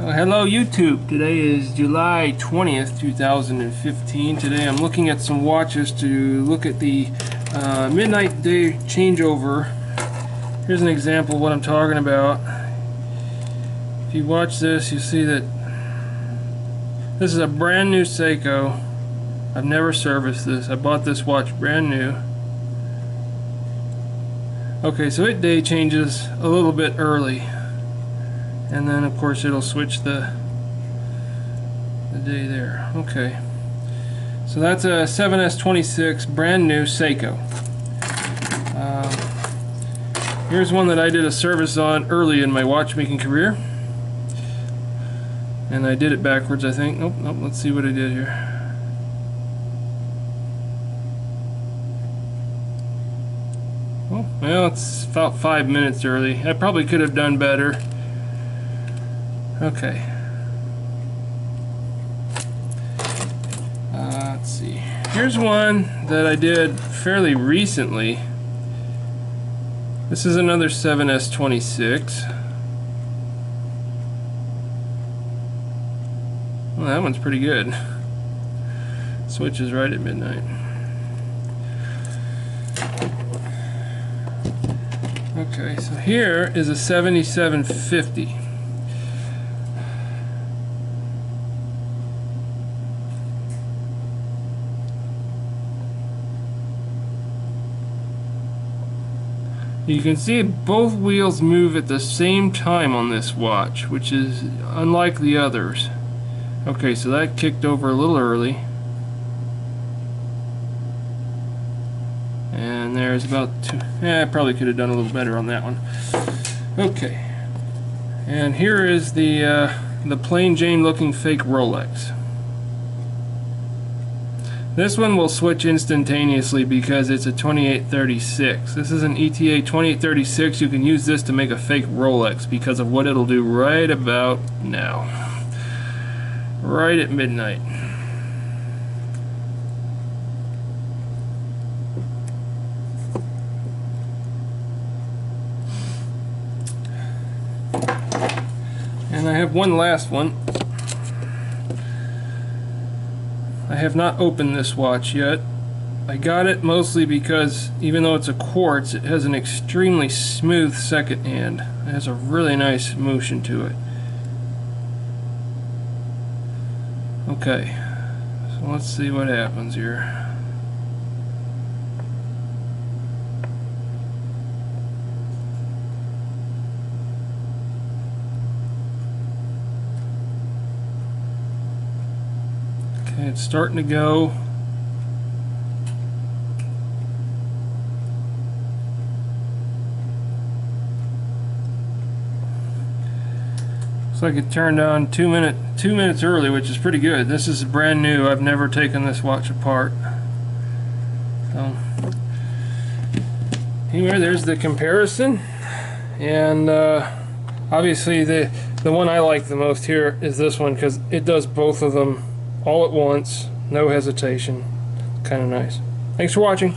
Hello YouTube. Today is July 20th, 2015. Today I'm looking at some watches to look at the midnight day changeover. Here's an example of what I'm talking about. If you watch this, you see that this is a brand new Seiko. I've never serviced this. I bought this watch brand new. Okay, so it day changes a little bit early. And then of course it'll switch the day there. Okay, so that's a 7S26 brand new Seiko. Here's one that I did a service on early in my watchmaking career, and I did it backwards, I think. Nope, let's see what I did here. Oh, well, it's about 5 minutes early. I probably could have done better. Okay. Let's see. Here's one that I did fairly recently. This is another 7S26. Well, that one's pretty good. Switches right at midnight. Okay, so here is a 7750. You can see both wheels move at the same time on this watch, which is unlike the others. Okay, so that kicked over a little early. And there's about two. I probably could have done a little better on that one. Okay. And here is the plain Jane looking fake Rolex. This one will switch instantaneously because it's a 2836. This is an ETA 2836. You can use this to make a fake Rolex because of what it'll do right about now. Right at midnight. And I have one last one. I have not opened this watch yet. I got it mostly because even though it's a quartz, it has an extremely smooth second hand. It has a really nice motion to it. Okay, so let's see what happens here. Okay, it's starting to go. Looks like it turned on 2 minutes early, which is pretty good. This is brand new. I've never taken this watch apart. So anyway, there's the comparison, and obviously the one I like the most here is this one because it does both of them all at once, no hesitation. Kind of nice. Thanks for watching.